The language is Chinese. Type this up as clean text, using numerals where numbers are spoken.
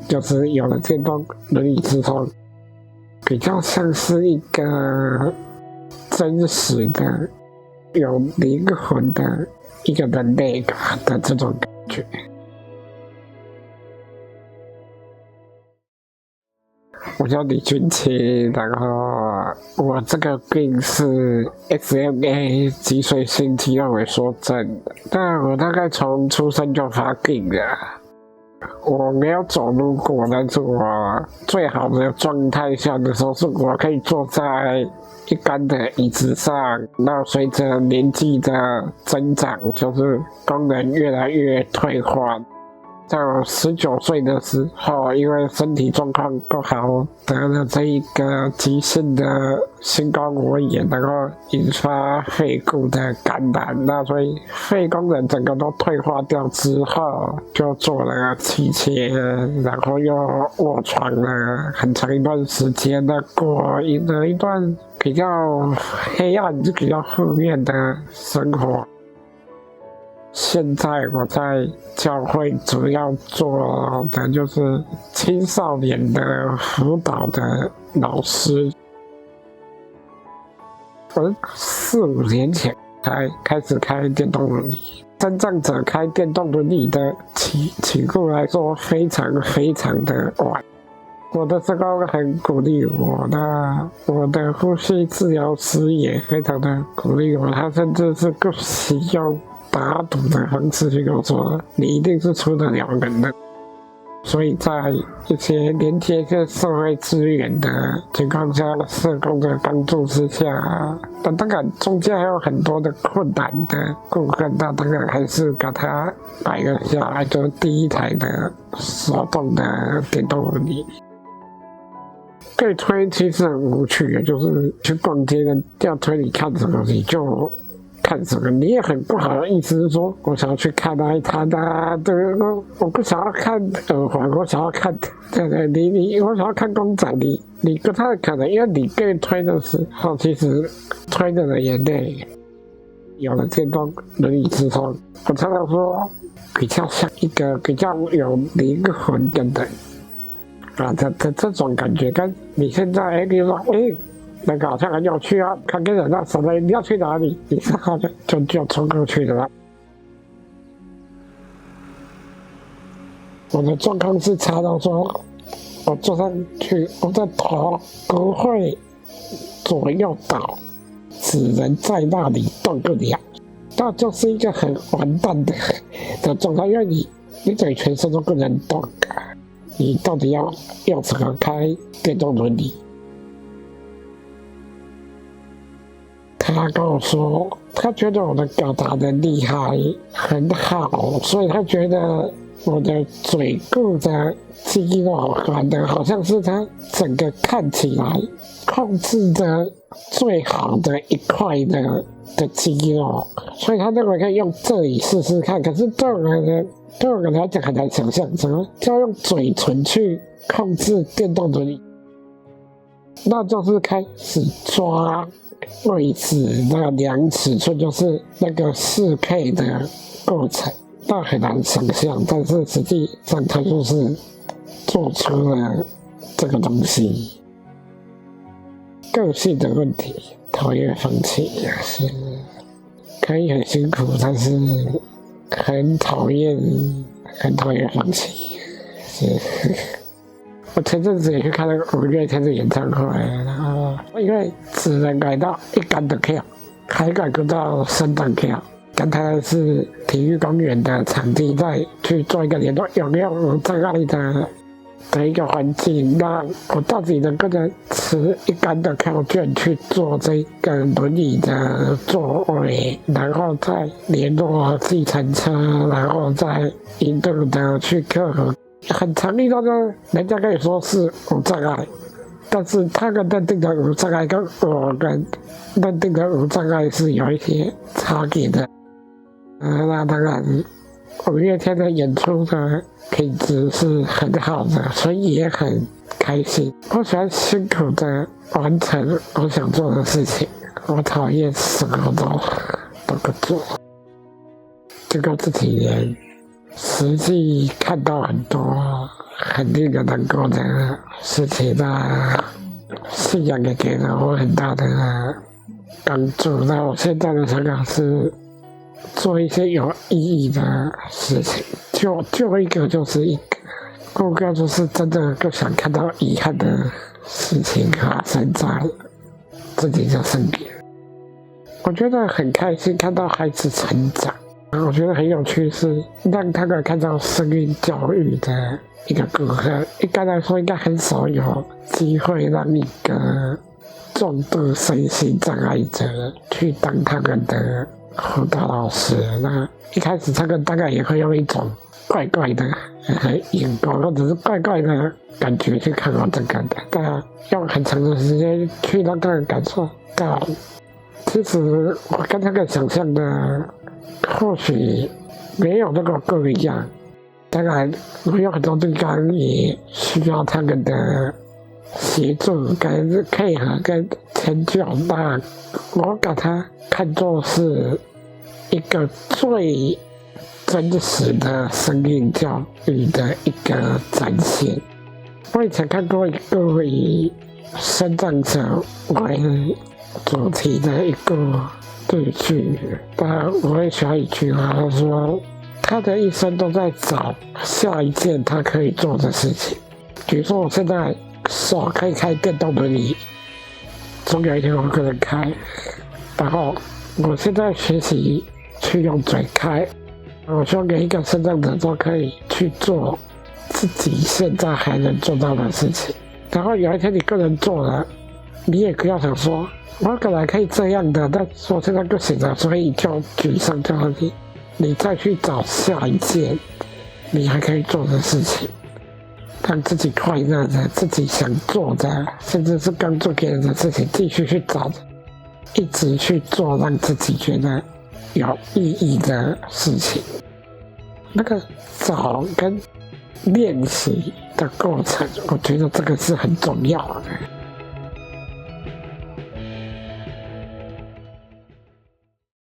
就是有了电动轮椅之后，比较像是一个真实的、有灵魂的一个人类的这种感觉。我叫李君奇，然后我这个病是 SMA 脊髓性肌肉萎缩症，但我大概从出生就发病了。我没有走路过，但是我最好的状态下的时候是我可以坐在一般的椅子上，那随着年纪的增长，就是功能越来越退化。在我19岁的时候，因为身体状况不好，得了这一个急性的心肝膜炎，然后引发肺部的感染，那所以肺功能整个都退化掉之后，就做了气切，然后又卧床了很长一段时间，那过了一段比较黑暗、比较负面的生活。现在我在教会主要做的就是青少年的辅导的老师。我4、5年前才开始开电动轮椅，身障者开电动轮椅的起步来说非常的晚。我的社工很鼓励我，那我的呼吸治疗师也非常的鼓励我，他甚至是不惜用打赌的方式去跟我说，你一定是出得了人的。所以在一些连接社会资源的情况下，社工的帮助之下，当然中间还有很多的困难的部分，那当然还是把它买了下来，就第一台的手动的电动轮椅。对推其实很无趣，就是去逛街的要推你看什么你就看什么，你也很不好意思说我想要去看那一摊啊，对，我不想要看耳环，我想要看，对，我想要看公仔，你不太可能，因为你被推的时候，其实推的人也累。有了电动轮椅之后，我常常说比较像一个比较有灵魂的人。这种感觉跟你现在比如说那个好像很有趣啊，看跟人那什么你要去哪里，你是好像就冲过去了。我的状况是差到说，我坐上去，我的头不会左右倒，只能在那里动不了，那就是一个很完蛋的状态，因为你整个全身都不能动。你到底要怎么开电动轮椅？他跟我说，他觉得我的表达能力还很好，所以他觉得我的嘴部的肌肉反的好像是他整个看起来控制的最好的一块的肌肉，所以他认为可以用这里试试看。可是对我来讲很难想象，怎么就要用嘴唇去控制电动轮椅？那就是开始抓位置，那量尺寸，就是那个适配的过程，那很难想象。但是实际上，他就是做出了这个东西。个性的问题，讨厌放弃也是可以很辛苦，但是很讨厌放弃。是，我前阵子也去看那个5月天的演唱会，然后因为只能买到一杆的票，还买不到3张票。刚才是体育公园的场地，再去做一个联络，有没有无障碍的一个环境，那我到底能不能持一杆的票券去做这个轮椅的座位，然后再联络计程车，然后再一路的去克服很长一段的，人家可以说是无障碍，但是他们认定的无障碍跟我们认定的无障碍是有一些差别的。那当然5月天的演出的品质是很好的，所以也很开心。我喜欢辛苦的完成我想做的事情，我讨厌什么都不做。这个这几年实际看到很多很令人难过的事情。那信仰也给了我很大的帮助。那我现在的想法是做一些有意义的事情，就一个就是一个。目标就是真的不想看到遗憾的事情发生在自己的身边。我觉得很开心看到孩子成长，我觉得很有趣是让他们看到生命教育的一个顾客。一般来说应该很少有机会让一个重度身心障碍者去当他们的辅导老师。那一开始他们大概也会用一种怪怪的眼光或者是怪怪的感觉去看我这个的，但用很长的时间去让他们感受到，其实我跟他们想象的或许没有那么不一样。当然我有很多地方也需要他们的协助跟配合跟迁就，那我把它看作是一个最真实的生命教育的一个展现。我以前看过一个以身障者为主题的一个对剧，但我很喜欢一句话，他说他的一生都在找下一件他可以做的事情。比如说我现在手可以开电动轮椅，总有一天我可能开，然后我现在学习去用嘴开，我希望每一个身障者都可以去做自己现在还能做到的事情。然后有一天你个人做了，你也不要想说我本来可以这样的，但是我现在不行了，所以就沮丧掉了。你再去找下一件你还可以做的事情，让自己快乐的，自己想做的，甚至是帮助别人的事情，继续去找，一直去做让自己觉得有意义的事情。那个找跟练习的过程，我觉得这个是很重要的。